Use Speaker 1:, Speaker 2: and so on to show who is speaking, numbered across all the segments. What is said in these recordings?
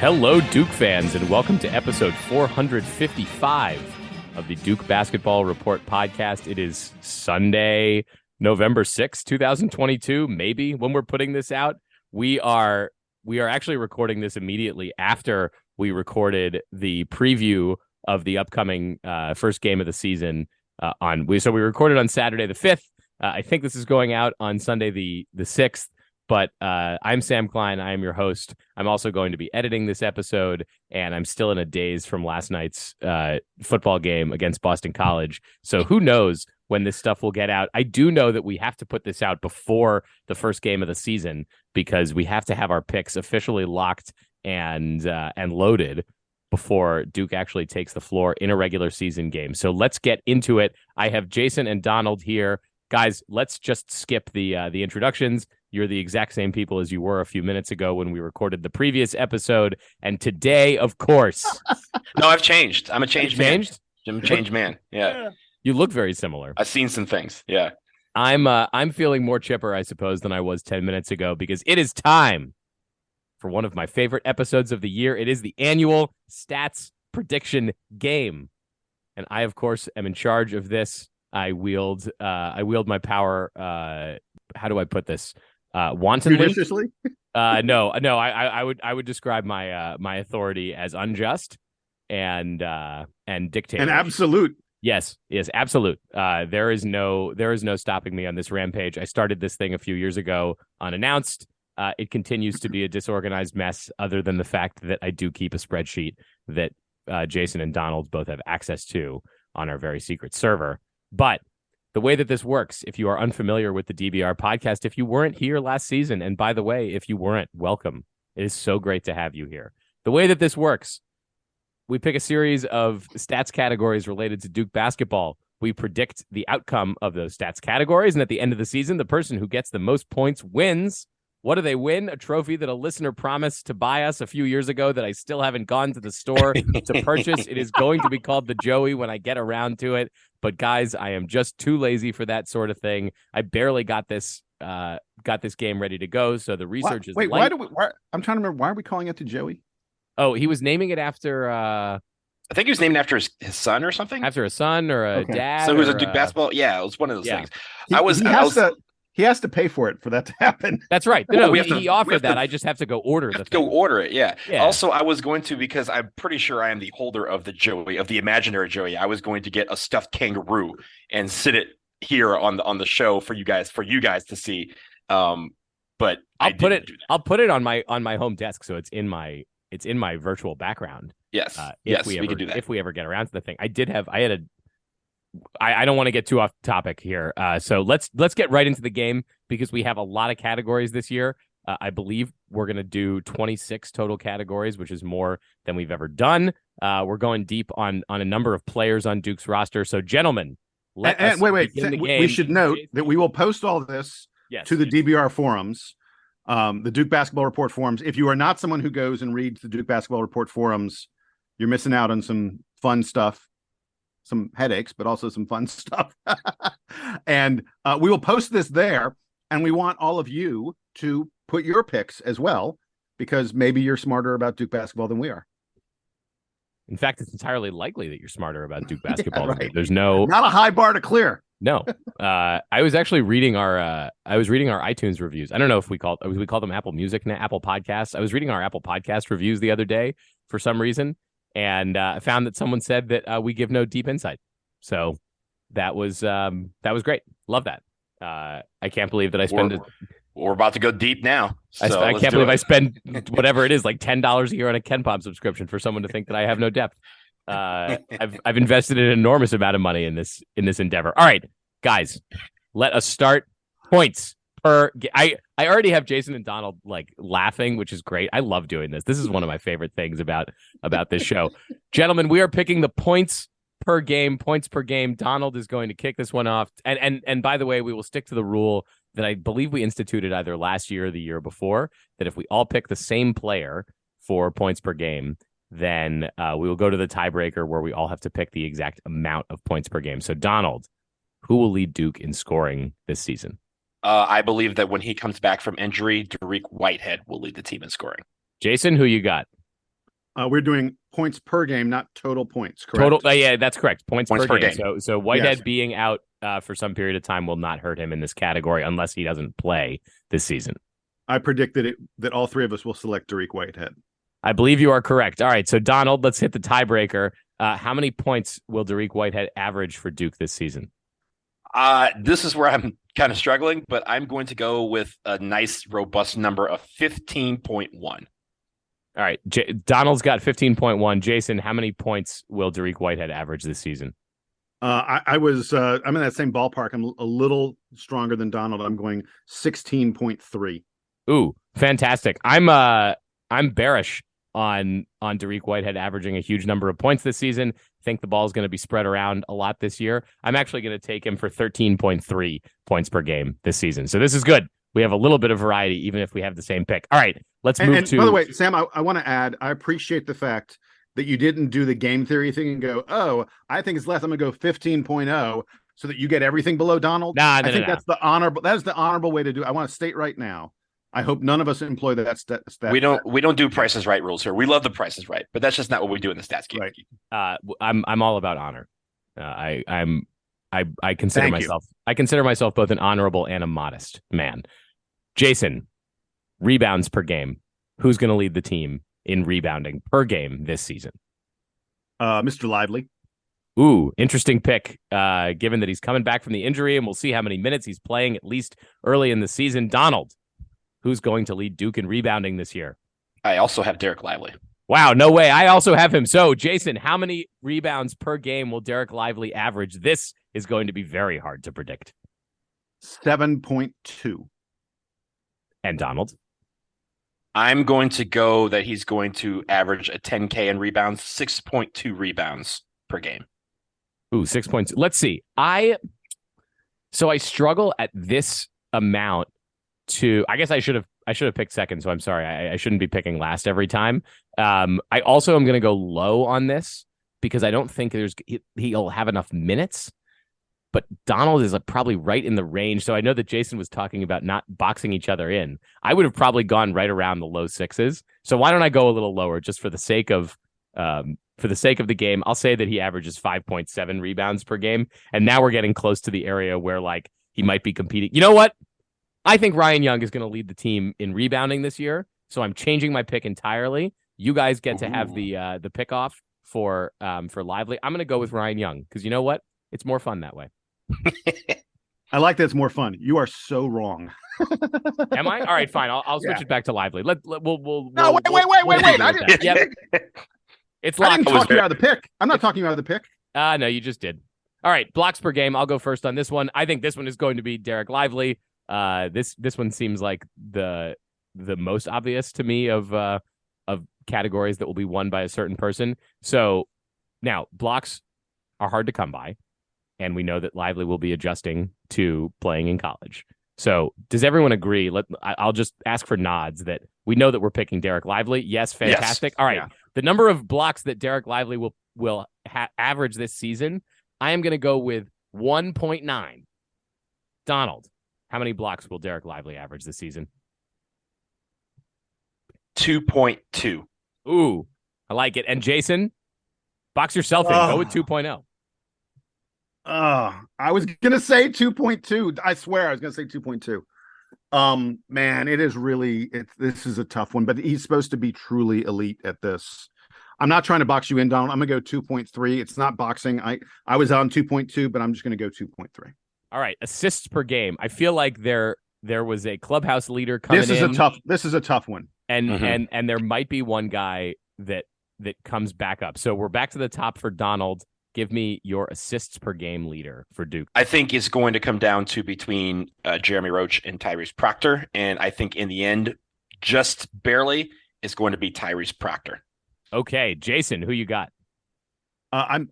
Speaker 1: Hello, Duke fans, and welcome to episode 455 of the Duke Basketball Report podcast. It is Sunday, November 6th, 2022, maybe, when we're putting this out. We are actually recording this immediately after we recorded the preview of the upcoming first game of the season. So we recorded on Saturday the 5th. I think this is going out on Sunday the 6th. But I'm Sam Klein. I am your host. I'm also going to be editing this episode, and I'm still in a daze from last night's football game against Boston College. So who knows when this stuff will get out. I do know that we have to put this out before the first game of the season because we have to have our picks officially locked and loaded before Duke actually takes the floor in a regular season game. So let's get into it. I have Jason and Donald here. Guys, let's just skip the introductions. You're the exact same people as you were a few minutes ago when we recorded the previous episode. And today, of course.
Speaker 2: No, I've changed. I'm a changed man. I'm a changed man. Yeah.
Speaker 1: You look very similar.
Speaker 2: I've seen some things. Yeah.
Speaker 1: I'm feeling more chipper, I suppose, than I was 10 minutes ago because it is time for one of my favorite episodes of the year. It is the annual stats prediction game. And I, of course, am in charge of this. I wield my power. How do I put this? Wantonly.
Speaker 3: Judiciously?
Speaker 1: No. I would describe my authority as unjust and dictator.
Speaker 3: And absolute.
Speaker 1: Yes, absolute. There is no stopping me on this rampage. I started this thing a few years ago unannounced. It continues to be a disorganized mess, other than the fact that I do keep a spreadsheet that Jason and Donald both have access to on our very secret server. But the way that this works, if you are unfamiliar with the DBR podcast, if you weren't here last season, and by the way, if you weren't, welcome. It is so great to have you here. The way that this works, we pick a series of stats categories related to Duke basketball. We predict the outcome of those stats categories, and at the end of the season, the person who gets the most points wins. What do they win? A trophy that a listener promised to buy us a few years ago that I still haven't gone to the store to purchase. It is going to be called the Joey when I get around to it. But guys, I am just too lazy for that sort of thing. I barely got this game ready to go. So the research is
Speaker 3: wait.
Speaker 1: light.
Speaker 3: Why? I'm trying to remember. Why are we calling it the Joey?
Speaker 1: Oh, he was naming it after.
Speaker 2: I think he was named after his son or something.
Speaker 1: After a son or a dad.
Speaker 2: So it was a Duke basketball. Yeah, it was one of those things.
Speaker 3: He has to pay for it for that to happen.
Speaker 1: That's right. No, he offered that. I just have to go order the thing.
Speaker 2: Go order it. Yeah. Also, I was going to, because I'm pretty sure I am the holder of the Joey, of the imaginary Joey. I was going to get a stuffed kangaroo and sit it here on the show for you guys to see. But I'll put
Speaker 1: it on my home desk, so it's in my virtual background.
Speaker 2: Yes.
Speaker 1: We
Speaker 2: can do that
Speaker 1: if we ever get around to the thing. I don't want to get too off topic here. So let's get right into the game because we have a lot of categories this year. I believe we're going to do 26 total categories, which is more than we've ever done. We're going deep on a number of players on Duke's roster. So gentlemen,
Speaker 3: wait. We should note that we will post all this to the DBR forums, the Duke Basketball Report forums. If you are not someone who goes and reads the Duke Basketball Report forums, you're missing out on some fun stuff. Some headaches, but also some fun stuff. And we will post this there. And we want all of you to put your picks as well, because maybe you're smarter about Duke basketball than we are.
Speaker 1: In fact, it's entirely likely that you're smarter about Duke basketball.
Speaker 3: Yeah, right.
Speaker 1: There's
Speaker 3: not a high bar to clear.
Speaker 1: No. I was actually reading our iTunes reviews. I don't know if we call them Apple Music and Apple Podcasts. I was reading our Apple Podcast reviews the other day for some reason. And I found that someone said that we give no deep insight. So that was great. Love that. I can't believe that I spend
Speaker 2: We're about to go deep now. So
Speaker 1: I can't believe I spend whatever it is, like $10 a year on a Ken Pop subscription for someone to think that I have no depth. I've invested an enormous amount of money in this endeavor. All right, guys, let us start. Points per. I already have Jason and Donald like laughing, which is great. I love doing this. This is one of my favorite things about this show. Gentlemen, we are picking the points per game. Donald is going to kick this one off. And by the way, we will stick to the rule that I believe we instituted either last year or the year before, that if we all pick the same player for points per game, then we will go to the tiebreaker where we all have to pick the exact amount of points per game. So Donald, who will lead Duke in scoring this season?
Speaker 2: I believe that when he comes back from injury, Dariq Whitehead will lead the team in scoring.
Speaker 1: Jason, who you got?
Speaker 3: We're doing points per game, not total points, correct?
Speaker 1: Total, yeah, that's correct. Points per game. So Whitehead being out for some period of time will not hurt him in this category unless he doesn't play this season.
Speaker 3: I predicted that all three of us will select Tyrese Whitehead.
Speaker 1: I believe you are correct. All right, so Donald, let's hit the tiebreaker. How many points will Tyrese Whitehead average for Duke this season?
Speaker 2: This is where I'm kind of struggling, but I'm going to go with a nice, robust number of 15.1.
Speaker 1: All right, Donald's got 15.1. Jason, how many points will Tyrese Whitehead average this season?
Speaker 3: I'm in that same ballpark. I'm a little stronger than Donald. I'm going 16.3.
Speaker 1: Ooh, fantastic. I'm bearish on Tyrese Whitehead averaging a huge number of points this season. I think the ball is going to be spread around a lot this year. I'm actually going to take him for 13.3 points per game this season. So this is good. We have a little bit of variety, even if we have the same pick. All right, let's move to...
Speaker 3: By the way, Sam, I want to add, I appreciate the fact that you didn't do the game theory thing and go, oh, I think it's less. I'm going to go 15.0 so that you get everything below Donald. I think that's the honorable way to do it. I want to state right now, I hope none of us employ that stat.
Speaker 2: We don't do Price is Right rules here. We love the Price is Right, but that's just not what we do in the stats game.
Speaker 3: Right.
Speaker 1: I'm all about honor. I consider myself both an honorable and a modest man. Jason, rebounds per game. Who's going to lead the team in rebounding per game this season?
Speaker 3: Mr. Lively.
Speaker 1: Ooh, interesting pick, given that he's coming back from the injury, and we'll see how many minutes he's playing, at least early in the season. Donald, who's going to lead Duke in rebounding this year?
Speaker 2: I also have Derek Lively.
Speaker 1: Wow, no way. I also have him. So, Jason, how many rebounds per game will Derek Lively average? This is going to be very hard to predict.
Speaker 3: 7.2.
Speaker 1: And Donald?
Speaker 2: I'm going to go that he's going to average a 10K in rebounds, 6.2 rebounds per game.
Speaker 1: Ooh, 6 points. Let's see. I struggle at this amount to, I guess I should have picked second, so I'm sorry. I shouldn't be picking last every time. I also am going to go low on this because I don't think he'll have enough minutes. But Donald is probably right in the range. So I know that Jason was talking about not boxing each other in. I would have probably gone right around the low sixes. So why don't I go a little lower just for the sake of the game? I'll say that he averages 5.7 rebounds per game. And now we're getting close to the area where he might be competing. You know what? I think Ryan Young is going to lead the team in rebounding this year. So I'm changing my pick entirely. You guys get to have the pick off for Lively. I'm going to go with Ryan Young because you know what? It's more fun that way.
Speaker 3: I like that it's more fun. You are so wrong.
Speaker 1: Am I? All right, fine. I'll switch it back to Lively. Wait.
Speaker 3: I didn't.
Speaker 1: Yep. It's locked.
Speaker 3: I didn't talk you out of the pick. I'm not talking you out of the pick.
Speaker 1: No, you just did. All right, blocks per game. I'll go first on this one. I think this one is going to be Derek Lively. This one seems like the most obvious to me of categories that will be won by a certain person. So now blocks are hard to come by. And we know that Lively will be adjusting to playing in college. So does everyone agree? I'll just ask for nods that we know that we're picking Derek Lively. Yes, fantastic. Yes. All right. Yeah. The number of blocks that Derek Lively will average this season, I am going to go with 1.9. Donald, how many blocks will Derek Lively average this season?
Speaker 2: 2.2.
Speaker 1: Ooh, I like it. And Jason, box yourself in. Go with 2.0.
Speaker 3: I was going to say 2.2. I swear I was going to say 2.2. Man, it is really, this is a tough one, but he's supposed to be truly elite at this. I'm not trying to box you in, Donald. I'm going to go 2.3. It's not boxing. I was on 2.2, but I'm just going to go 2.3.
Speaker 1: All right. Assists per game. I feel like there was a clubhouse leader coming in.
Speaker 3: This is a tough one.
Speaker 1: And there might be one guy that comes back up. So we're back to the top for Donald. Give me your assists per game leader for Duke.
Speaker 2: I think it's going to come down to between Jeremy Roach and Tyrese Proctor. And I think in the end, just barely, it's going to be Tyrese Proctor.
Speaker 1: Okay, Jason, who you got?
Speaker 3: I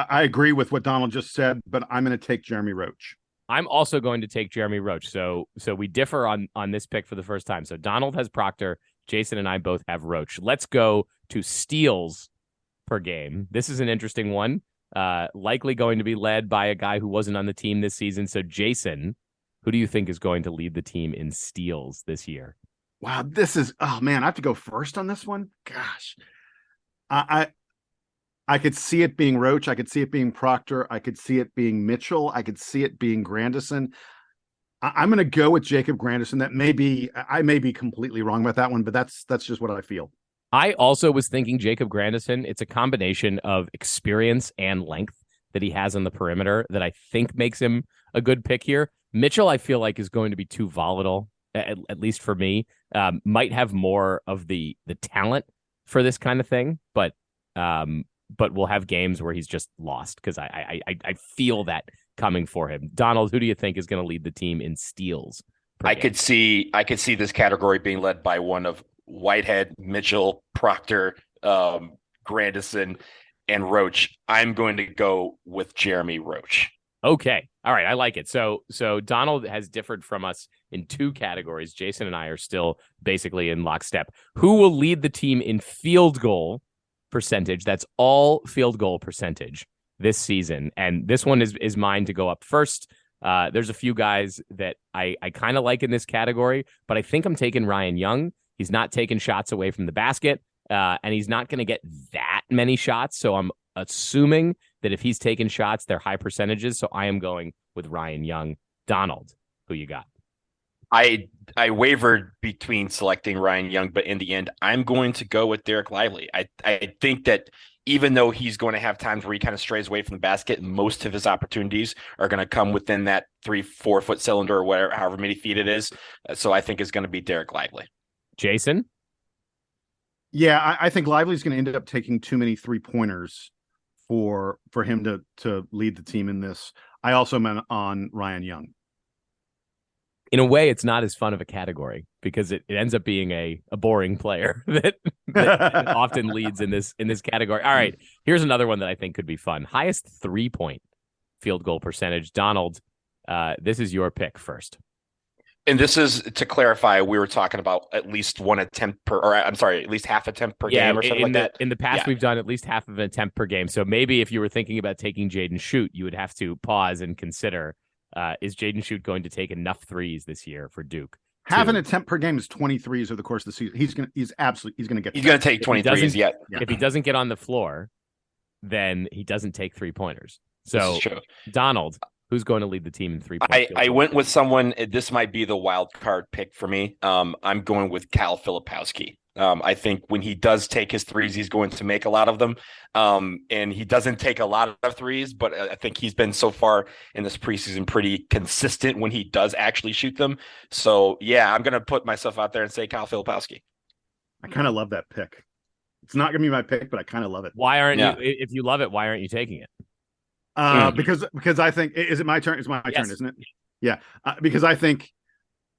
Speaker 3: agree with what Donald just said, but I'm going to take Jeremy Roach.
Speaker 1: I'm also going to take Jeremy Roach. So we differ on this pick for the first time. So Donald has Proctor. Jason and I both have Roach. Let's go to steals per game. This is an interesting one. Likely going to be led by a guy who wasn't on the team this season. So Jason, who do you think is going to lead the team in steals this year?
Speaker 3: Wow, this is, oh man, I have to go first on this one. Gosh. I could see it being Roach. I could see it being Proctor. I could see it being Mitchell. I could see it being Grandison. I'm going to go with Jacob Grandison. I may be completely wrong about that one, but that's just what I feel.
Speaker 1: I also was thinking Jacob Grandison. It's a combination of experience and length that he has on the perimeter that I think makes him a good pick here. Mitchell, I feel like, is going to be too volatile, at least for me. Might have more of the talent for this kind of thing, but we'll have games where he's just lost because I feel that coming for him. Donald, who do you think is going to lead the team in steals?
Speaker 2: I could see this category being led by one of Whitehead, Mitchell, Proctor, Grandison, and Roach. I'm going to go with Jeremy Roach.
Speaker 1: Okay. All right. I like it. So Donald has differed from us in two categories. Jason and I are still basically in lockstep. Who will lead the team in field goal percentage? That's all field goal percentage this season. And this one is mine to go up first. There's a few guys that I kind of like in this category, but I think I'm taking Ryan Young. He's not taking shots away from the basket, and he's not going to get that many shots. So I'm assuming that if he's taking shots, they're high percentages. So I am going with Ryan Young. Donald, who you got?
Speaker 2: I wavered between selecting Ryan Young, but in the end, I'm going to go with Derek Lively. I think that even though he's going to have times where he kind of strays away from the basket, most of his opportunities are going to come within that 3-4 foot cylinder or whatever, however many feet it is. So I think it's going to be Derek Lively.
Speaker 1: Jason?
Speaker 3: Yeah, I think Lively's going to end up taking too many 3-pointers for him to lead the team in this. I also meant on Ryan Young.
Speaker 1: In a way, it's not as fun of a category because it ends up being a boring player that often leads in this category. All right, here's another one that I think could be fun. Highest 3-point field goal percentage. Donald, this is your pick first.
Speaker 2: And this is, to clarify, we were talking about at least one attempt at least half attempt per game or something like that.
Speaker 1: In the past, we've done at least half of an attempt per game. So maybe if you were thinking about taking Jayden Schutt, you would have to pause and consider, is Jayden Schutt going to take enough threes this year for Duke?
Speaker 3: Half an attempt per game is 23s over the course of the season. He's going to
Speaker 2: take 23s. Yeah.
Speaker 1: If he doesn't get on the floor, then he doesn't take 3-pointers. So Donald, who's going to lead the team in 3-point?
Speaker 2: I went with someone. This might be the wild card pick for me. I'm going with Kyle Filipowski. I think when he does take his threes, he's going to make a lot of them. And he doesn't take a lot of threes, but I think he's been so far in this preseason pretty consistent when he does actually shoot them. So yeah, I'm going to put myself out there and say Kyle Filipowski.
Speaker 3: I kind of love that pick. It's not going to be my pick, but I kind of love it.
Speaker 1: Why aren't you? If you love it, why aren't you taking it?
Speaker 3: Because I think, is it my turn? It's my turn, isn't it? Yeah. Because I think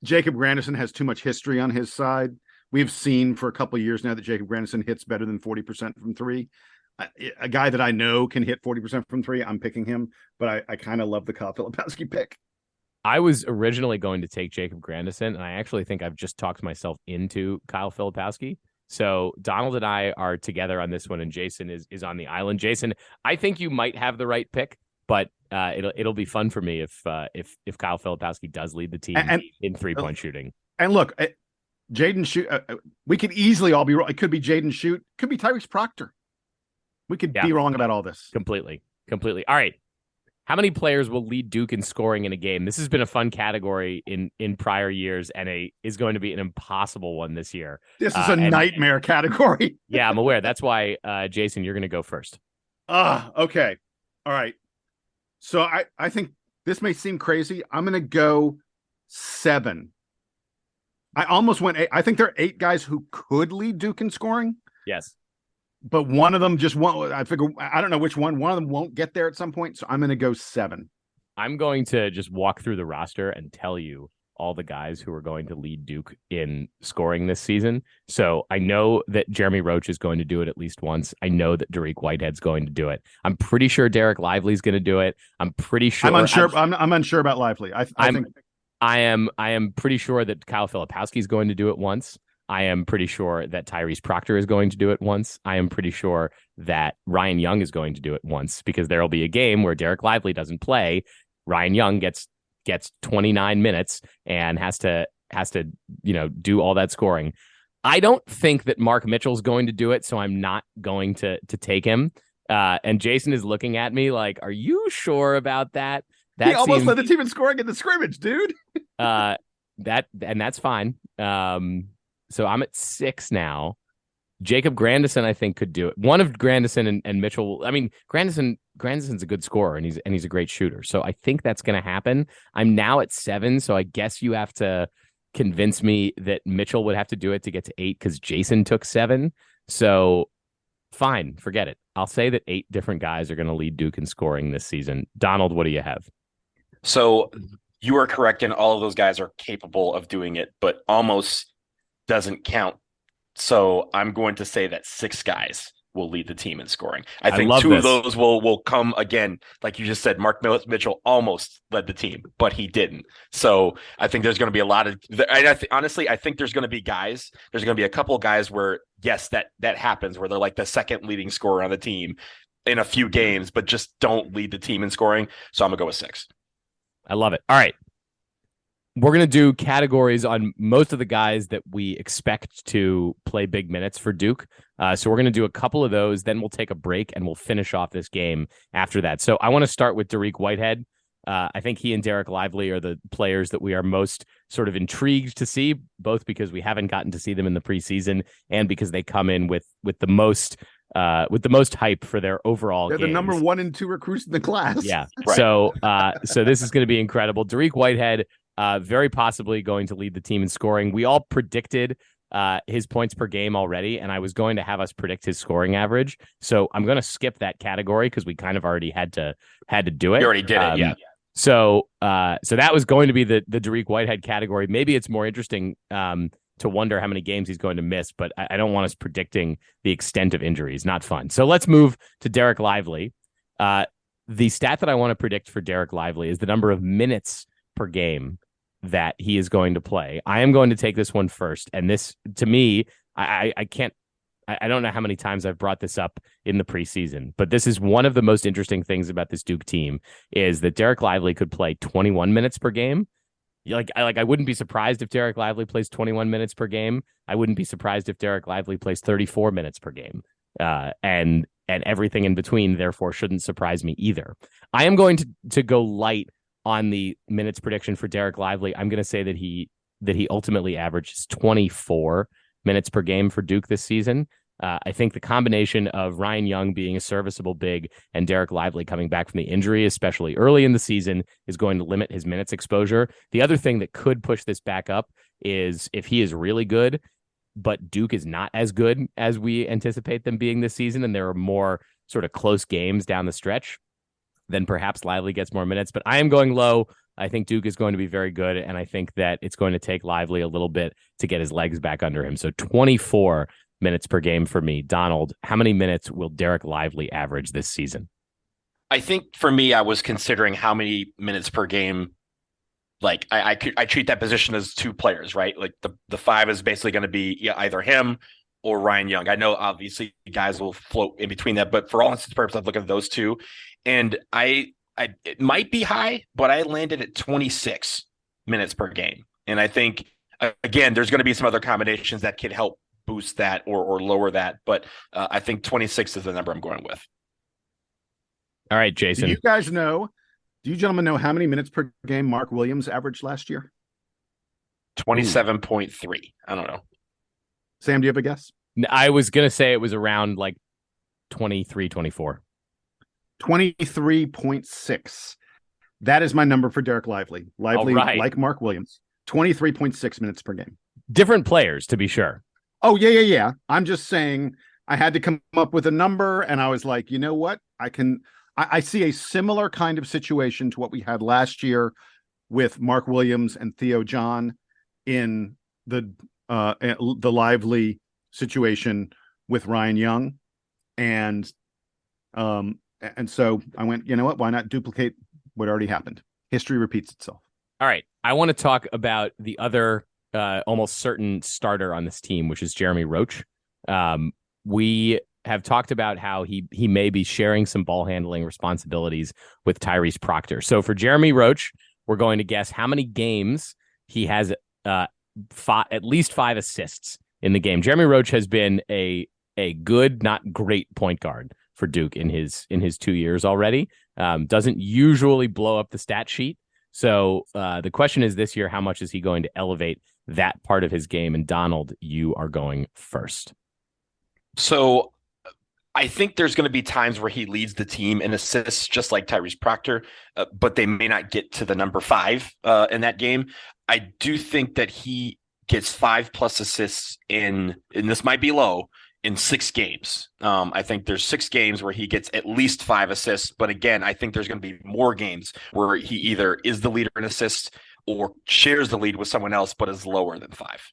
Speaker 3: Jacob Grandison has too much history on his side. We've seen for a couple of years now that Jacob Grandison hits better than 40% from three. A guy that I know can hit 40% from three, I'm picking him, but I kind of love the Kyle Filipowski pick.
Speaker 1: I was originally going to take Jacob Grandison, and I actually think I've just talked myself into Kyle Filipowski. So Donald and I are together on this one, and Jason is on the island. Jason, I think you might have the right pick, but it'll be fun for me if Kyle Filipowski does lead the team in 3-point shooting. And
Speaker 3: look, Jayden Schutt, we could easily all be wrong. It could be Jayden Schutt, could be Tyrese Proctor. We could be wrong about all this.
Speaker 1: Completely. All right. How many players will lead Duke in scoring in a game? This has been a fun category in prior years, and is going to be an impossible one this year.
Speaker 3: This is a nightmare category.
Speaker 1: Yeah, I'm aware. That's why, Jason, you're going to go first.
Speaker 3: Okay. All right. So I think this may seem crazy. I'm going to go 7. I almost went 8. I think there are 8 guys who could lead Duke in scoring.
Speaker 1: Yes.
Speaker 3: But one of them just won't. I figure, I don't know which one. One of them won't get there at some point. So I'm going to go 7.
Speaker 1: I'm going to just walk through the roster and tell you all the guys who are going to lead Duke in scoring this season. So I know that Jeremy Roach is going to do it at least once. I know that Dariq Whitehead's going to do it. I'm pretty sure Derek Lively's going to do it. I'm pretty sure.
Speaker 3: I'm unsure about Lively.
Speaker 1: I am pretty sure that Kyle Filipowski is going to do it once. I am pretty sure that Tyrese Proctor is going to do it once. I am pretty sure that Ryan Young is going to do it once, because there will be a game where Derek Lively doesn't play. Ryan Young gets 29 minutes and has to do all that scoring. I don't think that Mark Mitchell's going to do it, so I'm not going to take him. And Jason is looking at me like, "Are you sure about that?"
Speaker 3: He almost led the team in scoring in the scrimmage, dude.
Speaker 1: That's fine. So I'm at 6 now. Jacob Grandison, I think, could do it. One of Grandison and Mitchell. I mean, Grandison's a good scorer and he's a great shooter. So I think that's going to happen. I'm now at 7, so I guess you have to convince me that Mitchell would have to do it to get to 8 because Jason took 7. So fine, forget it. I'll say that 8 different guys are going to lead Duke in scoring this season. Donald, what do you have?
Speaker 2: So you are correct, and all of those guys are capable of doing it, but almost doesn't count. So I'm going to say that 6 guys will lead the team in scoring. I think 2 of those will come again. Like you just said, Mark Mitchell almost led the team, but he didn't. So I think there's going to be a lot of, honestly, I think there's going to be guys, there's going to be a couple of guys where, yes, that happens, where they're like the second leading scorer on the team in a few games, but just don't lead the team in scoring. So I'm going to go with 6.
Speaker 1: I love it. All right. We're going to do categories on most of the guys that we expect to play big minutes for Duke. So we're going to do a couple of those, then we'll take a break and we'll finish off this game after that. So I want to start with Dariq Whitehead. I think he and Derek Lively are the players that we are most sort of intrigued to see, both because we haven't gotten to see them in the preseason and because they come in with the most hype for their overall
Speaker 3: They're
Speaker 1: games.
Speaker 3: The number 1 and 2 recruits in the class.
Speaker 1: Yeah.
Speaker 2: Right.
Speaker 1: So this is going to be incredible. Dariq Whitehead, very possibly going to lead the team in scoring. We all predicted his points per game already, and I was going to have us predict his scoring average. So I'm going to skip that category because we kind of already had to do it.
Speaker 2: You already did it, yeah.
Speaker 1: So that was going to be the Dariq Whitehead category. Maybe it's more interesting to wonder how many games he's going to miss, but I don't want us predicting the extent of injuries. Not fun. So let's move to Derek Lively. The stat that I want to predict for Derek Lively is the number of minutes per game that he is going to play. I am going to take this one first. And this, to me, I don't know how many times I've brought this up in the preseason, but this is one of the most interesting things about this Duke team is that Derek Lively could play 21 minutes per game. I wouldn't be surprised if Derek Lively plays 21 minutes per game. I wouldn't be surprised if Derek Lively plays 34 minutes per game. And everything in between, therefore, shouldn't surprise me either. I am going to go light on the minutes prediction for Derek Lively. I'm going to say that he ultimately averages 24 minutes per game for Duke this season. I think the combination of Ryan Young being a serviceable big and Derek Lively coming back from the injury, especially early in the season, is going to limit his minutes exposure. The other thing that could push this back up is if he is really good, but Duke is not as good as we anticipate them being this season, and there are more sort of close games down the stretch, then perhaps Lively gets more minutes. But I am going low. I think Duke is going to be very good, and I think that it's going to take Lively a little bit to get his legs back under him. So 24 minutes per game for me. Donald, how many minutes will Derek Lively average this season?
Speaker 2: I think for me, I was considering how many minutes per game. Like I treat that position as 2 players, right? Like the 5 is basically going to be either him or Ryan Young. I know obviously guys will float in between that, but for all intents and purposes, I'm looking at those 2, and it might be high, but I landed at 26 minutes per game, and I think again there's going to be some other combinations that could help boost that or lower that, but I think 26 is the number I'm going with.
Speaker 1: All right, Jason.
Speaker 3: Do you gentlemen know how many minutes per game Mark Williams averaged last year?
Speaker 2: 27.3. I don't know.
Speaker 3: Sam, do you have a guess?
Speaker 1: I was going to say it was around like 23, 24.
Speaker 3: 23.6. That is my number for Derek Lively. Lively, right, like Mark Williams, 23.6 minutes per game.
Speaker 1: Different players, to be sure.
Speaker 3: Oh, yeah. I'm just saying I had to come up with a number, and I was like, you know what? I see a similar kind of situation to what we had last year with Mark Williams and Theo John in the Lively situation with Ryan Young. And so I went, you know what? Why not duplicate what already happened? History repeats itself. All
Speaker 1: right. I want to talk about the other almost certain starter on this team, which is Jeremy Roach. We have talked about how he may be sharing some ball handling responsibilities with Tyrese Proctor. So for Jeremy Roach, we're going to guess how many games he has at least 5 assists in the game. Jeremy Roach has been a good, not great point guard for Duke in his 2 years already. Doesn't usually blow up the stat sheet. So the question is this year, how much is he going to elevate that part of his game? And Donald, you are going first.
Speaker 2: So I think there's going to be times where he leads the team in assists, just like Tyrese Proctor, but they may not get to the number 5 in that game. I do think that he gets 5+ assists and this might be low, in 6 games. I think there's 6 games where he gets at least 5 assists. But again, I think there's going to be more games where he either is the leader in assists or shares the lead with someone else, but is lower than 5.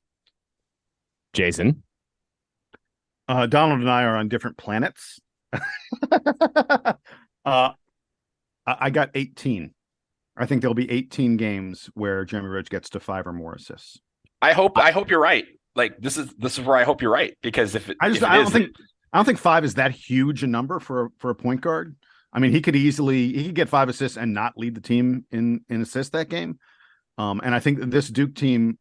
Speaker 1: Jason?
Speaker 3: Donald and I are on different planets. I got 18. I think there'll be 18 games where Jeremy Roach gets to 5 or more assists.
Speaker 2: I hope you're right. Like this is where I hope you're right, because I
Speaker 3: don't think 5 is that huge a number for a point guard. I mean, he could get 5 assists and not lead the team in assists that game. And I think that this Duke team,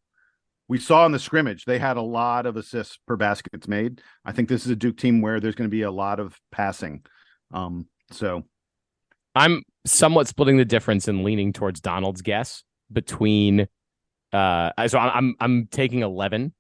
Speaker 3: we saw in the scrimmage, they had a lot of assists per baskets made. I think this is a Duke team where there's going to be a lot of passing. So
Speaker 1: I'm somewhat splitting the difference and leaning towards Donald's guess between. So I'm taking 11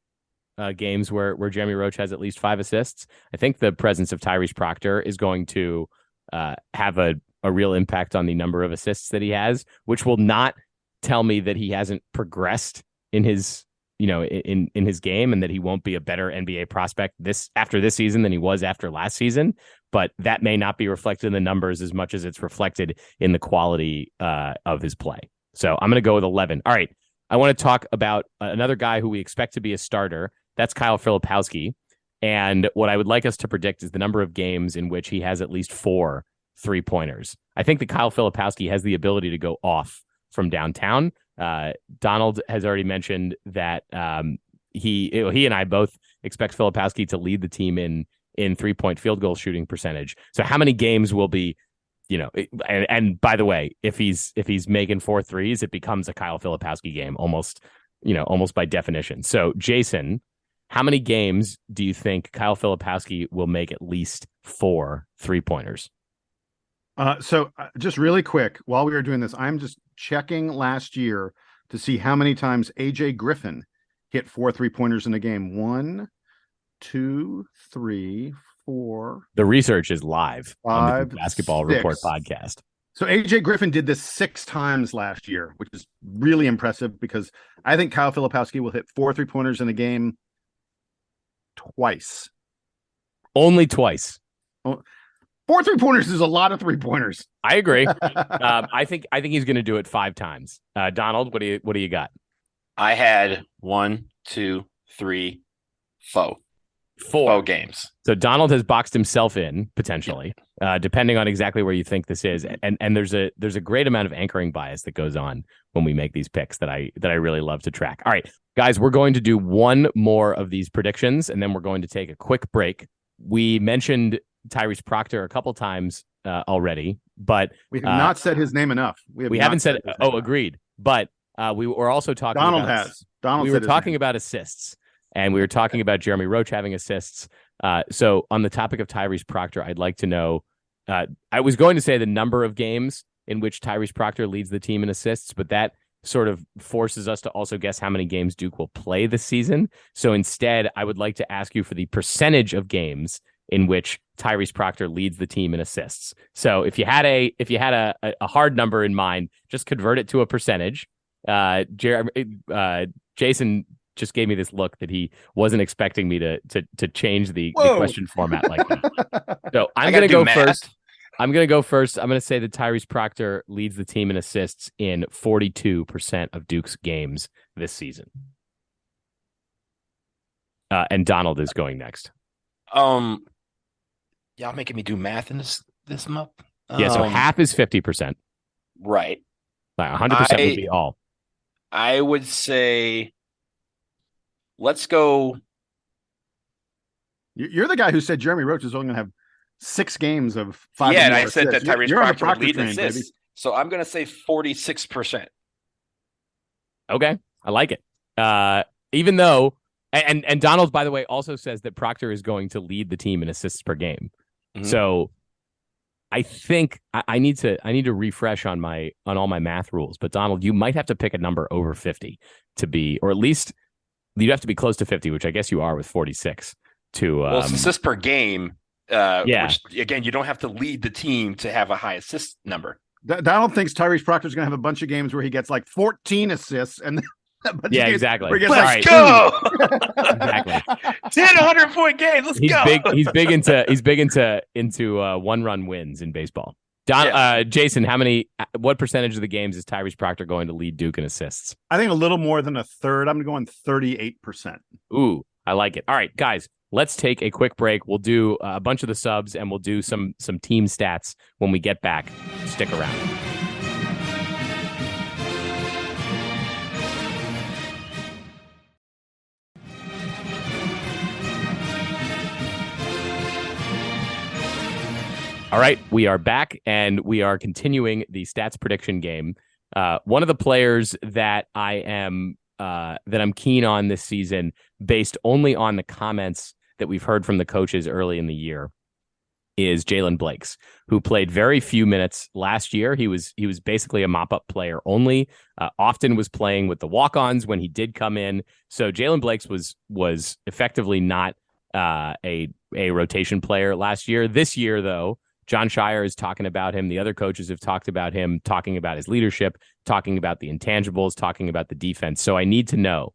Speaker 1: games where Jeremy Roach has at least 5 assists. I think the presence of Tyrese Proctor is going to have a real impact on the number of assists that he has, which will not tell me that he hasn't progressed in his in his game and that he won't be a better NBA prospect after this season than he was after last season. But that may not be reflected in the numbers as much as it's reflected in the quality of his play. So I'm going to go with 11. All right. I want to talk about another guy who we expect to be a starter. That's Kyle Filipowski. And what I would like us to predict is the number of games in which he has at least 4 3-pointers. I think that Kyle Filipowski has the ability to go off from downtown. Donald has already mentioned that he and I both expect Filipowski to lead the team in 3-point field goal shooting percentage. So how many games will be, and by the way, if he's making 4 threes, it becomes a Kyle Filipowski game almost by definition. So Jason, how many games do you think Kyle Filipowski will make at least 4 3-pointers?
Speaker 3: So just really quick, while we were doing this, I'm just checking last year to see how many times AJ Griffin hit 4 3-pointers in a game. 1, 2, 3, 4.
Speaker 1: The research is live
Speaker 3: 5,
Speaker 1: on the Basketball
Speaker 3: 6.
Speaker 1: Report podcast.
Speaker 3: So AJ Griffin did this 6 times last year, which is really impressive because I think Kyle Filipowski will hit 4 3-pointers in a game twice.
Speaker 1: Only twice.
Speaker 3: 4 3-pointers is a lot of 3-pointers.
Speaker 1: I agree. I think he's going to do it 5 times. Donald, what do you got?
Speaker 2: I had 1, 2, 3, 4. 4 games.
Speaker 1: So Donald has boxed himself in potentially, depending on exactly where you think this is. And there's a great amount of anchoring bias that goes on when we make these picks that I really love to track. All right, guys, we're going to do one more of these predictions, and then we're going to take a quick break. We mentioned Tyrese Proctor a couple times already, but
Speaker 3: we have not said his name enough.
Speaker 1: We haven't said. Agreed. But we were also talking. We were talking about assists, and we were talking about Jeremy Roach having assists. So on the topic of Tyrese Proctor, I'd like to know. I was going to say the number of games in which Tyrese Proctor leads the team in assists, but that sort of forces us to also guess how many games Duke will play this season. So instead, I would like to ask you for the percentage of games in which Tyrese Proctor leads the team in assists. So if you had a hard number in mind, just convert it to a percentage. Jason just gave me this look that he wasn't expecting me to change the question format like that. So I'm going to go first. I'm going to say that Tyrese Proctor leads the team in assists in 42% of Duke's games this season. And Donald is going next.
Speaker 2: Y'all making me do math in this month?
Speaker 1: Yeah, so half is 50%.
Speaker 2: Right.
Speaker 1: 100% would be all.
Speaker 2: I would say, let's go.
Speaker 3: You're the guy who said Jeremy Roach is only going to have 6 games of 5.
Speaker 2: Yeah, and I said that Tyrese Proctor would lead
Speaker 3: train,
Speaker 2: assists.
Speaker 3: baby.
Speaker 2: So I'm going to say 46%.
Speaker 1: Okay, I like it. Even though And Donald, by the way, also says that Proctor is going to lead the team in assists per game. Mm-hmm. So I think I need to refresh on all my math rules. But Donald, you might have to pick a number over 50 to be, or at least you'd have to be close to 50, which I guess you are with 46.
Speaker 2: Well, it's assists per game. Which, again, you don't have to lead the team to have a high assist number.
Speaker 3: Donald thinks Tyrese Proctor is going to have a bunch of games where he gets like 14 assists and
Speaker 1: exactly.
Speaker 2: Let's go. Exactly. 100-point games. Let's go.
Speaker 1: He's big into one-run wins in baseball. Jason, what percentage of the games is Tyrese Proctor going to lead Duke in assists?
Speaker 3: I think a little more than a third. I'm going 38%.
Speaker 1: Ooh, I like it. All right, guys, let's take a quick break. We'll do a bunch of the subs and we'll do some team stats when we get back. Stick around. All right, we are back, and we are continuing the stats prediction game. One of the players that I'm keen on this season, based only on the comments that we've heard from the coaches early in the year, is Jaylen Blakes, who played very few minutes last year. He was basically a mop-up player only. Often was playing with the walk-ons when he did come in. So Jaylen Blakes was effectively not a rotation player last year. This year, though, Jon Scheyer is talking about him. The other coaches have talked about him, talking about his leadership, talking about the intangibles, talking about the defense. So I need to know,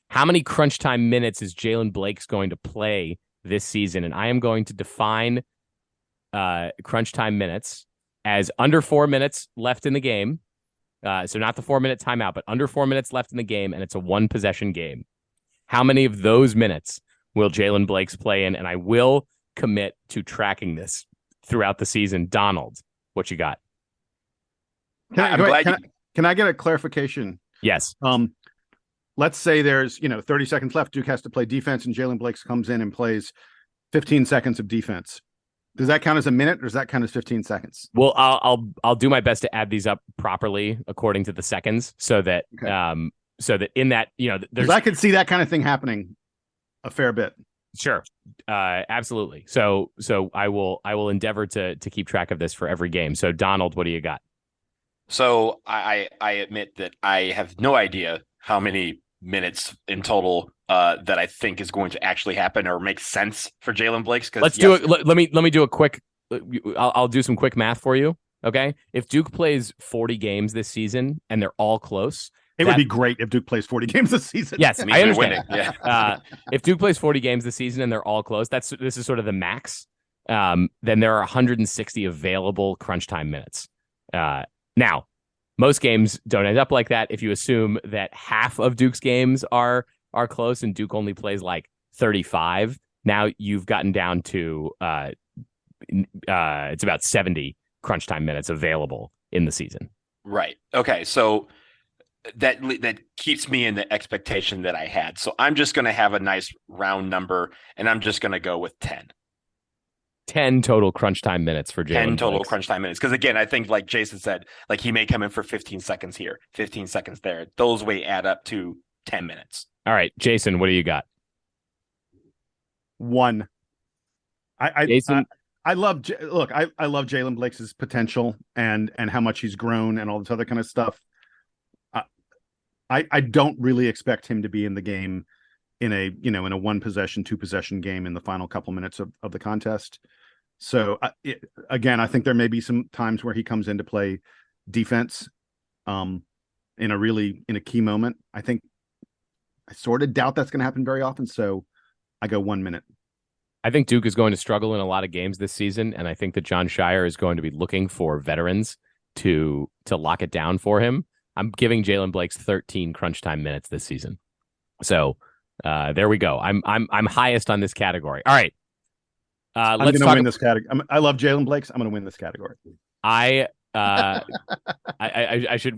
Speaker 1: how many crunch time minutes is Jaylen Blakes going to play this season? And I am going to define crunch time minutes as under 4 minutes left in the game. So not the 4-minute timeout, but under 4 minutes left in the game, and it's a one-possession game. How many of those minutes will Jaylen Blakes play in? And I will commit to tracking this throughout the season. Donald, what you got?
Speaker 3: Can I get a clarification?
Speaker 1: Yes.
Speaker 3: Let's say there's 30 seconds left. Duke has to play defense, and Jaylen Blakes comes in and plays 15 seconds of defense. Does that count as a minute, or does that count as 15 seconds?
Speaker 1: Well, I'll do my best to add these up properly according to the seconds, so that in that there's,
Speaker 3: I could see that kind of thing happening a fair bit.
Speaker 1: Sure. Absolutely. So I will endeavor to keep track of this for every game. So Donald, what do you got?
Speaker 2: So I admit that I have no idea how many minutes in total that I think is going to actually happen or make sense for Jaylen Blakes.
Speaker 1: Let's do it. Let me do a quick. I'll do some quick math for you. Okay. If Duke plays 40 games this season and they're all close,
Speaker 3: it would be great if Duke plays 40 games this season.
Speaker 1: Yes, I understand. Yeah. If Duke plays 40 games this season and they're all close, this is sort of the max. Then there are 160 available crunch time minutes. Now, most games don't end up like that. If you assume that half of Duke's games are close and Duke only plays like 35, now you've gotten down to it's about 70 crunch time minutes available in the season.
Speaker 2: Right. Okay. So that keeps me in the expectation that I had. So I'm just going to have a nice round number, and I'm just going to go with 10.
Speaker 1: 10 total crunch time minutes for Jaylen
Speaker 2: 10 total
Speaker 1: Blakes.
Speaker 2: Crunch time minutes. Because again, I think like Jason said, like he may come in for 15 seconds here, 15 seconds there. Those way add up to 10 minutes.
Speaker 1: All right, Jason, what do you got?
Speaker 3: 1.
Speaker 1: Jason?
Speaker 3: I love Jaylen Blakes' potential and how much he's grown and all this other kind of stuff. I don't really expect him to be in the game in a 1-possession, 2-possession game in the final couple minutes of the contest. So again, I think there may be some times where he comes in to play defense in a key moment. I sort of doubt that's going to happen very often. So I go 1 minute.
Speaker 1: I think Duke is going to struggle in a lot of games this season, and I think that Jon Scheyer is going to be looking for veterans to lock it down for him. I'm giving Jaylen Blakes 13 crunch time minutes this season. So there we go. I'm highest on this category. All right.
Speaker 3: Let's win this category. I love Jaylen Blakes. I'm going to win this category.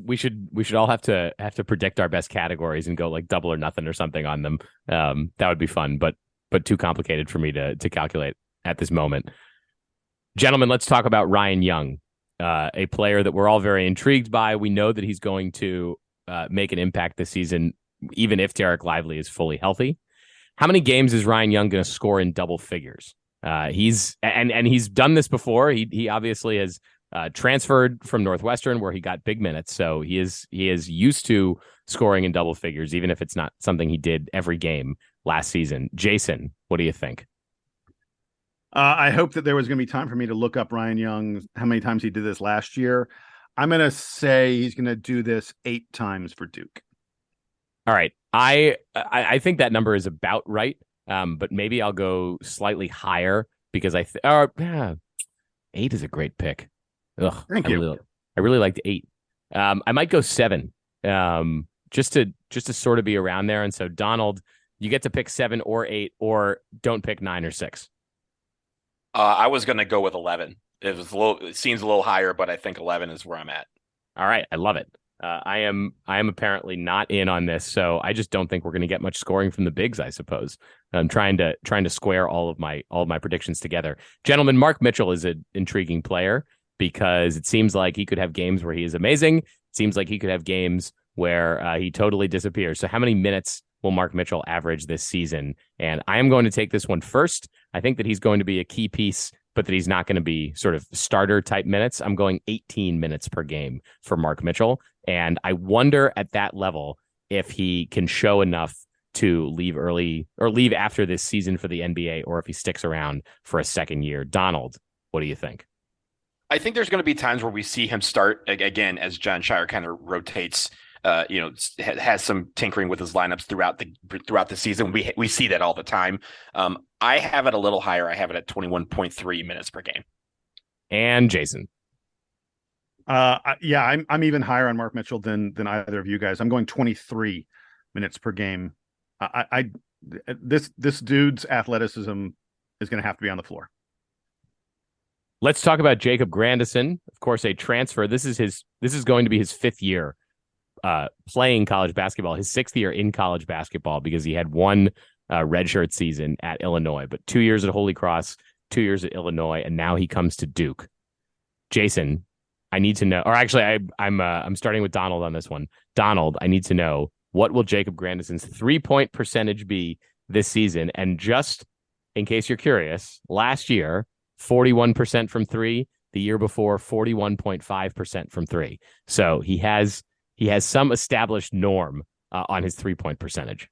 Speaker 1: We should all have to predict our best categories and go like double or nothing or something on them. That would be fun, but too complicated for me to calculate at this moment. Gentlemen, let's talk about Ryan Young, a player that we're all very intrigued by. We know that he's going to make an impact this season, even if Derek Lively is fully healthy. How many games is Ryan Young going to score in double figures? He's done this before. He obviously has transferred from Northwestern where he got big minutes, so he is used to scoring in double figures, even if it's not something he did every game last season. Jason, what do you think?
Speaker 3: I hope that there was going to be time for me to look up Ryan Young, how many times he did this last year. I'm going to say he's going to do this 8 times for Duke.
Speaker 1: All right. I think that number is about right, but maybe I'll go slightly higher because 8 is a great pick. Ugh,
Speaker 3: Thank you.
Speaker 1: I really liked 8. I might go 7, just to sort of be around there. And so, Donald, you get to pick 7 or 8, or don't pick 9 or 6.
Speaker 2: I was going to go with 11. It seems a little higher, but I think 11 is where I'm at.
Speaker 1: All right, I love it. I am apparently not in on this, so I just don't think we're going to get much scoring from the bigs, I suppose. I'm trying to square all of my predictions together. Gentlemen, Mark Mitchell is an intriguing player because it seems like he could have games where he is amazing. It seems like he could have games where he totally disappears. So how many minutes will Mark Mitchell average this season? And I am going to take this one first. I think that he's going to be a key piece, but that he's not going to be sort of starter type minutes. I'm going 18 minutes per game for Mark Mitchell. And I wonder at that level if he can show enough to leave early or leave after this season for the NBA, or if he sticks around for a second year. Donald, what do you think?
Speaker 2: I think there's going to be times where we see him start again as John Shire kind of rotates. Has some tinkering with his lineups throughout the season. We see that all the time. I have it a little higher. I have it at 21.3 minutes per game.
Speaker 1: And Jason.
Speaker 3: I'm even higher on Mark Mitchell than either of you guys. I'm going 23 minutes per game. This dude's athleticism is going to have to be on the floor.
Speaker 1: Let's talk about Jacob Grandison. Of course, a transfer. This is going to be his 5th year playing college basketball, his 6th year in college basketball, because he had one redshirt season at Illinois, but 2 years at Holy Cross, 2 years at Illinois, and now he comes to Duke. Jason, I need to know, or actually, I'm starting with Donald on this one. Donald, I need to know, what will Jacob Grandison's 3-point percentage be this season? And just in case you're curious, last year, 41% from 3. The year before, 41.5% from 3. So he has some established norm on his 3-point percentage.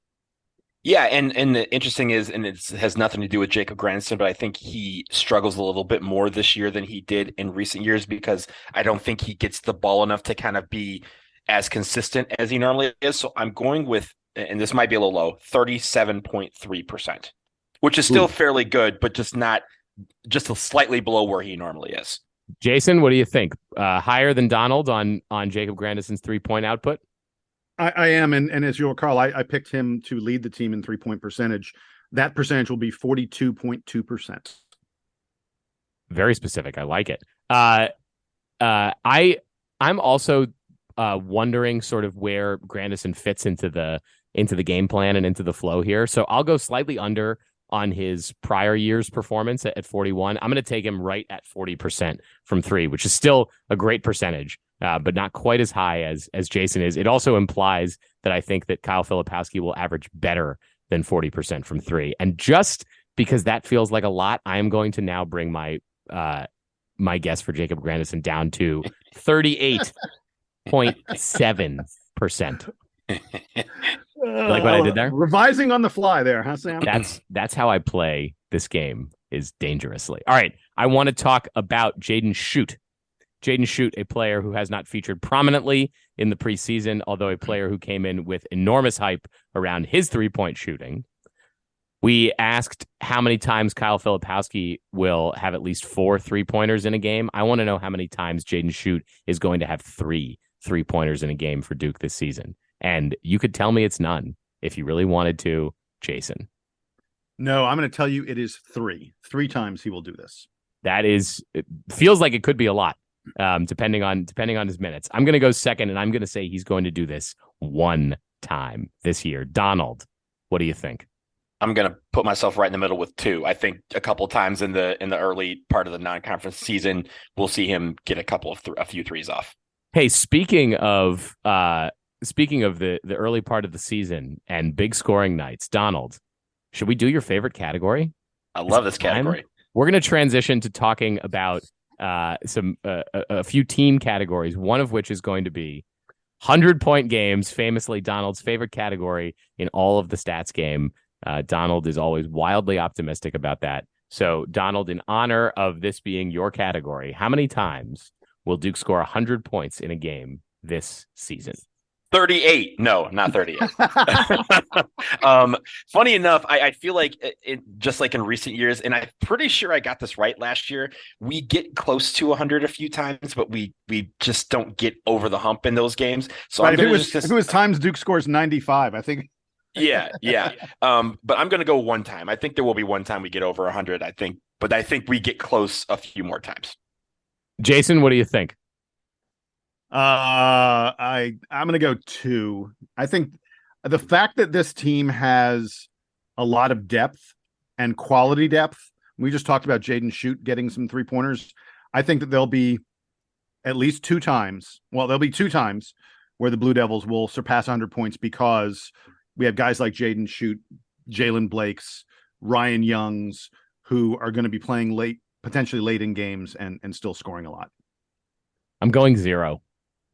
Speaker 2: Yeah, and the interesting is, and it has nothing to do with Jacob Grandison, but I think he struggles a little bit more this year than he did in recent years because I don't think he gets the ball enough to kind of be as consistent as he normally is. So I'm going with, and this might be a little low, 37.3%, which is still fairly good, but just slightly below where he normally is.
Speaker 1: Jason, what do you think? Higher than Donald on Jacob Grandison's 3-point output?
Speaker 3: I am, and as you'll recall, I picked him to lead the team in 3-point percentage. That percentage will be 42.2%.
Speaker 1: Very specific. I like it. I'm also wondering sort of where Grandison fits into the game plan and into the flow here. So I'll go slightly under on his prior year's performance at 41. I'm going to take him right at 40% from 3, which is still a great percentage, but not quite as high as Jason is. It also implies that I think that Kyle Filipowski will average better than 40% from 3. And just because that feels like a lot, I am going to now bring my guess for Jacob Grandison down to 38.7%. Like what I did there?
Speaker 3: Revising on the fly there, huh, Sam?
Speaker 1: That's how I play this game, is dangerously. All right, I want to talk about Jaden Schutt. Jaden Schutt, a player who has not featured prominently in the preseason, although a player who came in with enormous hype around his 3-point shooting. We asked how many times Kyle Filipowski will have at least 4 3-pointers in a game. I want to know how many times Jaden Schutt is going to have 3 3-pointers in a game for Duke this season. And you could tell me it's none if you really wanted to, Jason.
Speaker 3: No, I'm going to tell you it is 3. 3 times he will do this.
Speaker 1: It feels like it could be a lot, depending on his minutes. I'm going to go second, and I'm going to say he's going to do this 1 time this year. Donald, what do you think?
Speaker 2: I'm going to put myself right in the middle with 2. I think a couple times in the early part of the non-conference season, we'll see him get a few threes off.
Speaker 1: Hey, speaking of the early part of the season and big scoring nights, Donald, should we do your favorite category?
Speaker 2: I love this category.
Speaker 1: We're going to transition to talking about a few team categories, one of which is going to be 100-point games, famously Donald's favorite category in all of the stats game. Donald is always wildly optimistic about that. So, Donald, in honor of this being your category, how many times will Duke score 100 points in a game this season?
Speaker 2: 38. No, not 38. Funny enough, I feel like just like in recent years, and I'm pretty sure I got this right last year, we get close to 100 a few times, but we just don't get over the hump in those games. So
Speaker 3: right, if it was times Duke scores 95, I think.
Speaker 2: Yeah. But I'm going to go one time. I think there will be one time we get over 100, but I think we get close a few more times.
Speaker 1: Jason, what do you think?
Speaker 3: I'm going to go 2. I think the fact that this team has a lot of depth and quality depth, we just talked about Jaden Schutt getting some 3-pointers. I think that there'll be at least 2 times. Well, there'll be 2 times where the Blue Devils will surpass 100 points because we have guys like Jaden Schutt, Jaylen Blakes, Ryan Youngs, who are going to be playing potentially late in games and still scoring a lot.
Speaker 1: I'm going 0.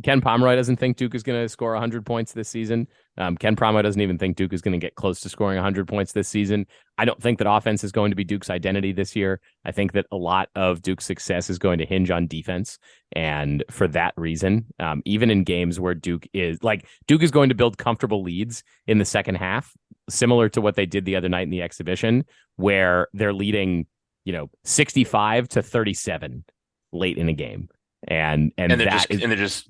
Speaker 1: Ken Pomeroy doesn't think Duke is going to score 100 points this season. Ken Pomeroy doesn't even think Duke is going to get close to scoring 100 points this season. I don't think that offense is going to be Duke's identity this year. I think that a lot of Duke's success is going to hinge on defense. And for that reason, even in games where Duke is going to build comfortable leads in the second half, similar to what they did the other night in the exhibition, where they're leading, 65-37 late in a game. And they're just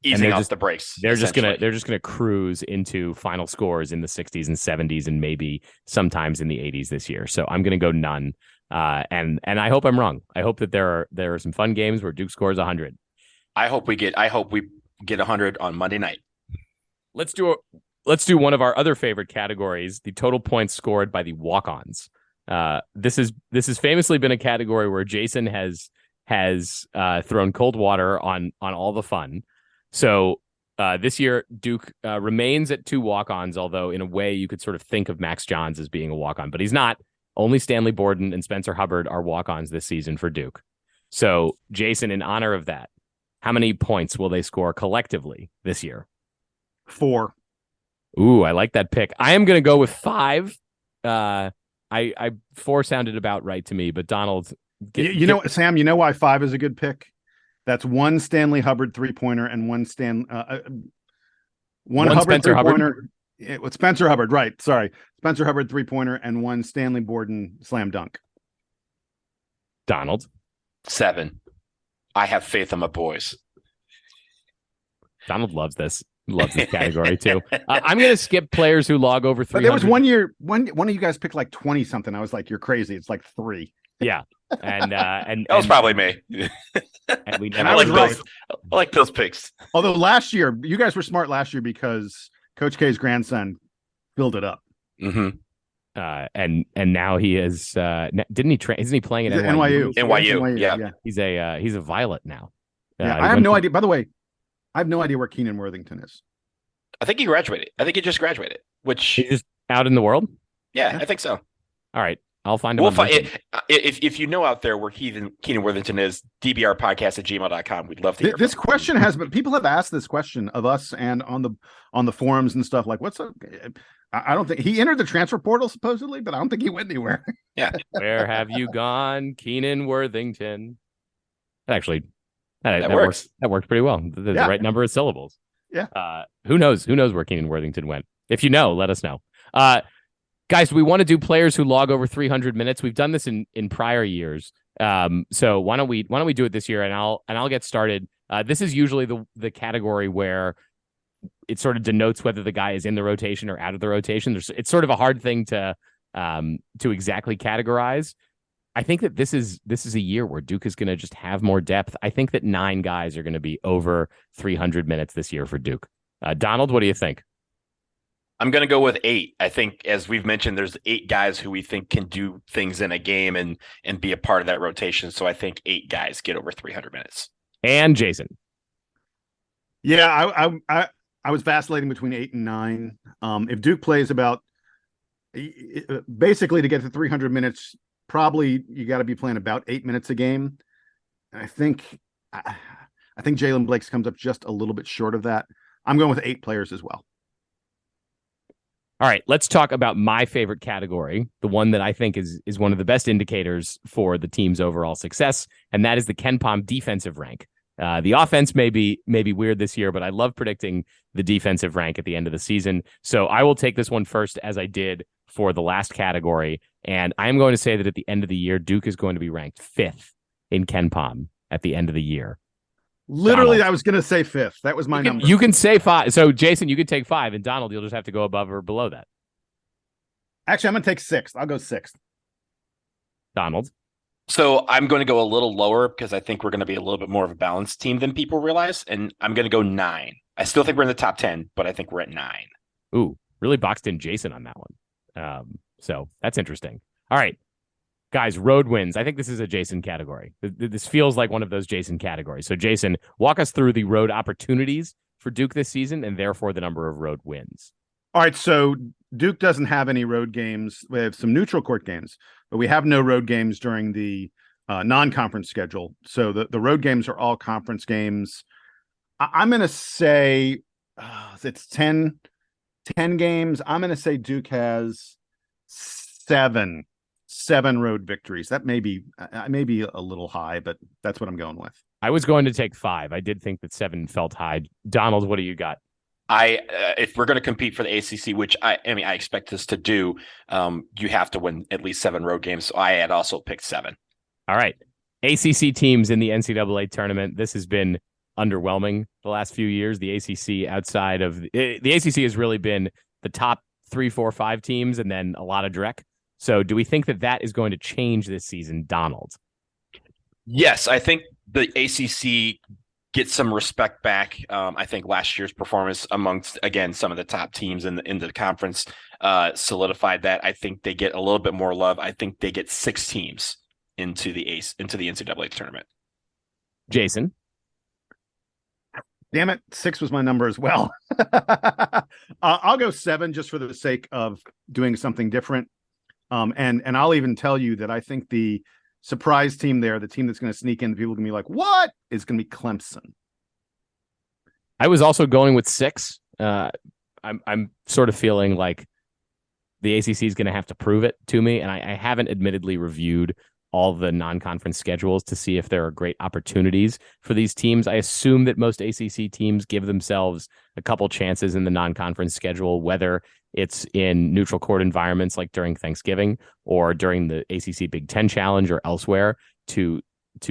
Speaker 2: easing off the brakes.
Speaker 1: They're just gonna cruise into final scores in the 60s and 70s and maybe sometimes in the 80s this year. So I'm gonna go none. And I hope I'm wrong. I hope that there are some fun games where Duke scores 100.
Speaker 2: I hope we get 100 on Monday night.
Speaker 1: Let's do one of our other favorite categories, the total points scored by the walk-ons. This has famously been a category where Jason has thrown cold water on all the fun. So this year, Duke remains at 2 walk-ons, although in a way you could sort of think of Max Johns as being a walk-on, but he's not. Only Stanley Borden and Spencer Hubbard are walk-ons this season for Duke. So, Jason, in honor of that, how many points will they score collectively this year?
Speaker 3: 4.
Speaker 1: Ooh, I like that pick. I am going to go with 5. 4 sounded about right to me, but Donald...
Speaker 3: Sam, you know why 5 is a good pick? That's 1 Stanley Hubbard 3-pointer and one Hubbard 3-pointer. With Spencer Hubbard, right? Sorry, Spencer Hubbard 3-pointer and 1 Stanley Borden slam dunk.
Speaker 1: Donald,
Speaker 2: 7. I have faith in my boys.
Speaker 1: Donald loves this. Loves this category too. I'm going to skip players who log over 300.
Speaker 3: But there was one year, one of you guys picked like 20 something. I was like, you're crazy. It's like 3.
Speaker 1: Yeah. And
Speaker 2: that was probably me.
Speaker 1: And
Speaker 2: I like those picks.
Speaker 3: Although last year, you guys were smart last year because Coach K's grandson filled it up.
Speaker 2: Mm-hmm.
Speaker 1: And now he is. Didn't he? Isn't he playing at
Speaker 3: NYU?
Speaker 2: NYU. Yeah.
Speaker 1: He's a Violet now.
Speaker 3: I have no idea. By the way, I have no idea where Keenan Worthington is.
Speaker 2: I think he graduated. I think he just graduated.
Speaker 1: He's just out in the world.
Speaker 2: Yeah, I think so.
Speaker 1: All right. I'll find him.
Speaker 2: We'll if you know out there where Keenan Worthington is, DBR Podcast @gmail.com. We'd love to hear.
Speaker 3: This question has been, people have asked this question of us and on the forums and stuff, like, what's up? I don't think he entered the transfer portal supposedly, but I don't think he went anywhere.
Speaker 2: Yeah.
Speaker 1: Where have you gone, Keenan Worthington? Actually, that
Speaker 2: works.
Speaker 1: That worked pretty well. The right number of syllables.
Speaker 3: Yeah.
Speaker 1: Who knows where Keenan Worthington went? If you know, let us know. Guys, we want to do players who log over 300 minutes. We've done this in prior years. So why don't we do it this year? And I'll get started. This is usually the category where it sort of denotes whether the guy is in the rotation or out of the rotation. It's sort of a hard thing to exactly categorize. I think that this is a year where Duke is going to just have more depth. I think that 9 guys are going to be over 300 minutes this year for Duke. Donald, what do you think?
Speaker 2: I'm going to go with 8. I think, as we've mentioned, there's 8 guys who we think can do things in a game and be a part of that rotation. So I think 8 guys get over 300 minutes.
Speaker 1: And Jason.
Speaker 3: Yeah, I was vacillating between 8 and 9. If Duke plays about Basically, to get to 300 minutes, probably you got to be playing about 8 minutes a game. And I think Jaylen Blakes comes up just a little bit short of that. I'm going with 8 players as well.
Speaker 1: All right, let's talk about my favorite category, the one that I think is one of the best indicators for the team's overall success, and that is the KenPom defensive rank. The offense may be weird this year, but I love predicting the defensive rank at the end of the season. So I will take this one first, as I did for the last category, and I am going to say that at the end of the year, Duke is going to be ranked 5th in KenPom at the end of the year.
Speaker 3: Literally,
Speaker 1: Donald.
Speaker 3: I was going to say 5th. That was my number.
Speaker 1: You can say 5. So, Jason, you can take 5, and Donald, you'll just have to go above or below that.
Speaker 3: Actually, I'm going to take 6th. I'll go 6th.
Speaker 1: Donald.
Speaker 2: So I'm going to go a little lower because I think we're going to be a little bit more of a balanced team than people realize, and I'm going to go 9. I still think we're in the top 10, but I think we're at 9.
Speaker 1: Ooh, really boxed in Jason on that one. So that's interesting. All right. Guys, road wins. I think this is a Jason category. This feels like one of those Jason categories. So, Jason, walk us through the road opportunities for Duke this season and therefore the number of road wins.
Speaker 3: All right, so Duke doesn't have any road games. We have some neutral court games, but we have no road games during the non-conference schedule. So the road games are all conference games. I'm going to say it's 10 games. I'm going to say Duke has 7 road victories. That may be a little high, but that's what I'm going with.
Speaker 1: I was going to take 5. I did think that 7 felt high. Donald, what do you got?
Speaker 2: If we're going to compete for the ACC, which I expect us to do, you have to win at least 7 road games. So I had also picked 7.
Speaker 1: All right. ACC teams in the NCAA tournament. This has been underwhelming the last few years. The ACC the ACC has really been the top 3, 4, 5 teams and then a lot of dreck. So do we think that is going to change this season, Donald?
Speaker 2: Yes, I think the ACC gets some respect back. I think last year's performance amongst, again, some of the top teams in the conference solidified that. I think they get a little bit more love. I think they get 6 teams into the NCAA tournament.
Speaker 1: Jason?
Speaker 3: Damn it, 6 was my number as well. I'll go 7 just for the sake of doing something different. And I'll even tell you that I think the surprise team there, the team that's going to sneak in, people are going to be like, what? Is going to be Clemson.
Speaker 1: I was also going with 6. I'm sort of feeling like the ACC is going to have to prove it to me. And I haven't admittedly reviewed all the non-conference schedules to see if there are great opportunities for these teams. I assume that most ACC teams give themselves a couple chances in the non-conference schedule, whether it's in neutral court environments like during Thanksgiving or during the ACC Big Ten Challenge or elsewhere to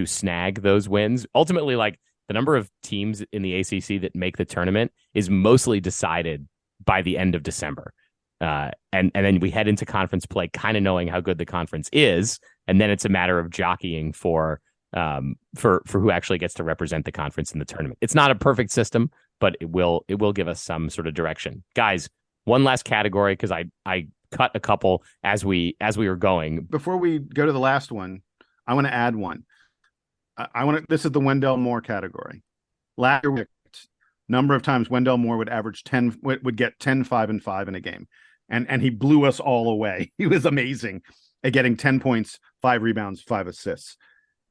Speaker 1: snag those wins. Ultimately, like the number of teams in the ACC that make the tournament is mostly decided by the end of December. And then we head into conference play kind of knowing how good the conference is. And then it's a matter of jockeying for who actually gets to represent the conference in the tournament. It's not a perfect system, but it will give us some sort of direction. Guys, one last category, because I cut a couple as we were going.
Speaker 3: Before we go to the last one, I want to add one. This is the Wendell Moore category. Last year, number of times Wendell Moore would average 10, would get 10, 5, and 5 in a game. And he blew us all away. He was amazing at getting 10 points, 5 rebounds, 5 assists.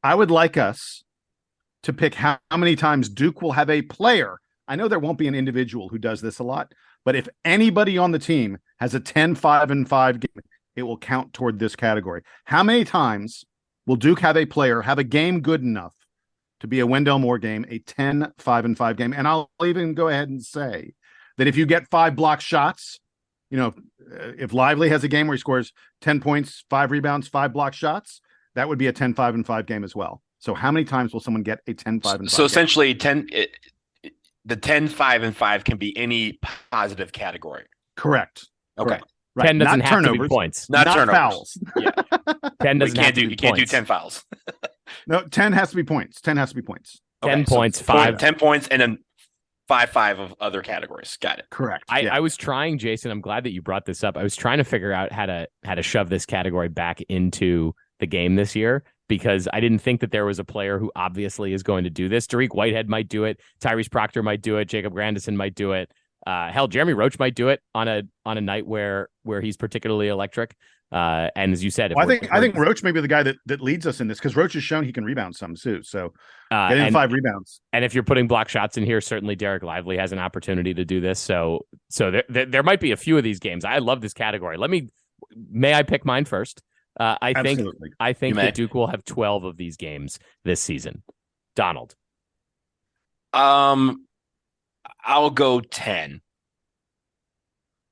Speaker 3: I would like us to pick how many times Duke will have a player. I know there won't be an individual who does this a lot, but if anybody on the team has a 10, 5, and 5 game, it will count toward this category. How many times will Duke have a player have a game good enough to be a Wendell Moore game, a 10, 5, and 5 game? And I'll even go ahead and say that if you get 5 block shots, if Lively has a game where he scores 10 points, 5 rebounds, 5 block shots, that would be a 10, 5, and 5 game as well. So how many times will someone get a 10, 5, and 5
Speaker 2: So essentially
Speaker 3: game?
Speaker 2: The 10, 5, and 5 can be any positive category.
Speaker 3: Correct.
Speaker 2: Okay.
Speaker 3: Correct. Right.
Speaker 1: 10 doesn't
Speaker 3: not
Speaker 1: have
Speaker 3: turnovers,
Speaker 1: to be points.
Speaker 2: Not turnovers.
Speaker 3: Fouls.
Speaker 2: Yeah.
Speaker 1: 10 doesn't have to be
Speaker 2: You can't do
Speaker 1: points.
Speaker 2: 10 fouls.
Speaker 3: No, 10 has to be points. 10 has to be points.
Speaker 1: 10 points,
Speaker 2: so
Speaker 1: 5.
Speaker 2: 10 points, and then 5 of other categories. Got it.
Speaker 3: Correct.
Speaker 1: I was trying, Jason, I'm glad that you brought this up. I was trying to figure out how to shove this category back into the game this year, because I didn't think that there was a player who obviously is going to do this. Tariq Whitehead might do it. Tyrese Proctor might do it. Jacob Grandison might do it. Hell, Jeremy Roach might do it on a night where he's particularly electric. And as you said,
Speaker 3: I think Roach may be the guy that leads us in this, because Roach has shown he can rebound some too. So getting 5 rebounds.
Speaker 1: And if you're putting block shots in here, certainly Derek Lively has an opportunity to do this. So there might be a few of these games. I love this category. May I pick mine first? I think that Duke will have 12 of these games this season. Donald.
Speaker 2: I'll go 10.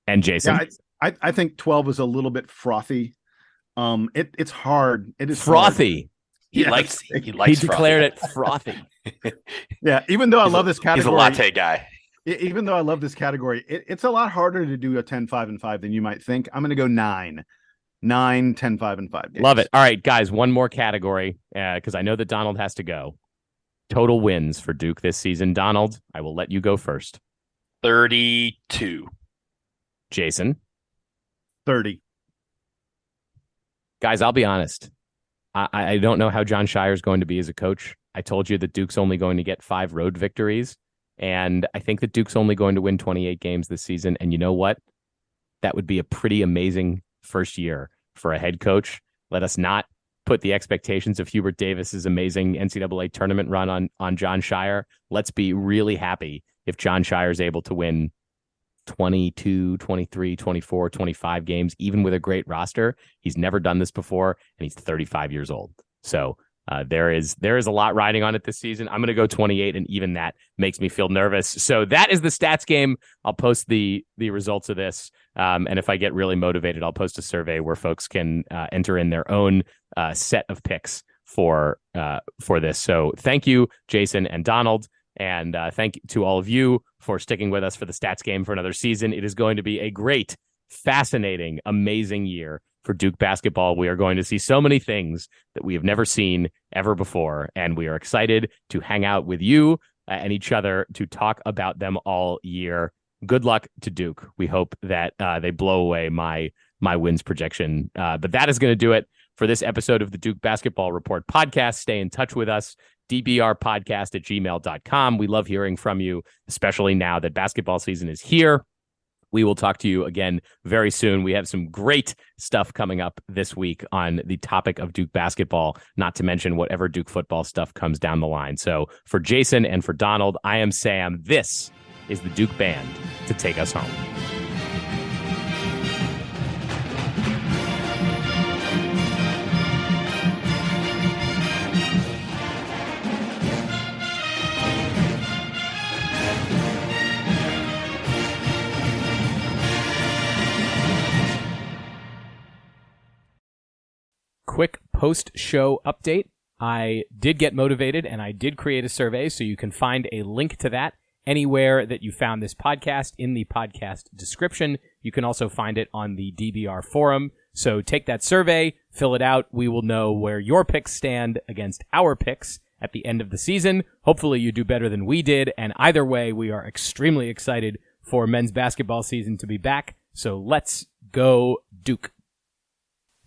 Speaker 1: And Jason.
Speaker 3: Yeah, I think 12 is a little bit frothy. It's hard. It is
Speaker 1: frothy.
Speaker 3: Hard.
Speaker 2: He
Speaker 1: declared it frothy.
Speaker 3: Yeah, even though I love this category.
Speaker 2: He's a latte guy.
Speaker 3: Even though I love this category, it's a lot harder to do a 10, 5, and 5 than you might think. I'm going to go 9, 10, 5, and 5 games.
Speaker 1: Love it. All right, guys, one more category, because I know that Donald has to go. Total wins for Duke this season. Donald, I will let you go first.
Speaker 2: 32.
Speaker 1: Jason.
Speaker 3: 30.
Speaker 1: Guys, I'll be honest. I don't know how John Shire's going to be as a coach. I told you that Duke's only going to get 5 road victories, and I think that Duke's only going to win 28 games this season. And you know what? That would be a pretty amazing first year for a head coach. Let us not put the expectations of Hubert Davis's amazing NCAA tournament run on John Shire. Let's be really happy if John Shire is able to win 22, 23, 24, 25 games, even with a great roster. He's never done this before, and he's 35 years old. So there is a lot riding on it this season. I'm going to go 28, and even that makes me feel nervous. So that is the stats game. I'll post the results of this, and if I get really motivated, I'll post a survey where folks can enter in their own set of picks for this. So thank you, Jason and Donald. And thank you to all of you for sticking with us for the stats game for another season. It is going to be a great, fascinating, amazing year for Duke basketball. We are going to see so many things that we have never seen ever before. And we are excited to hang out with you and each other to talk about them all year. Good luck to Duke. We hope that they blow away my wins projection. But that is going to do it for this episode of the Duke Basketball Report podcast. Stay in touch with us. dbrpodcast@gmail.com. We love hearing from you, especially now that basketball season is here. We will talk to you again very soon. We have some great stuff coming up this week on the topic of Duke basketball, not to mention whatever Duke football stuff comes down the line. So for Jason and for Donald, I am Sam. This is the Duke Band to take us home. Quick post-show update. I did get motivated and I did create a survey, so you can find a link to that anywhere that you found this podcast in the podcast description. You can also find it on the DBR forum. So take that survey, fill it out. We will know where your picks stand against our picks at the end of the season. Hopefully you do better than we did. And either way, we are extremely excited for men's basketball season to be back. So let's go Duke.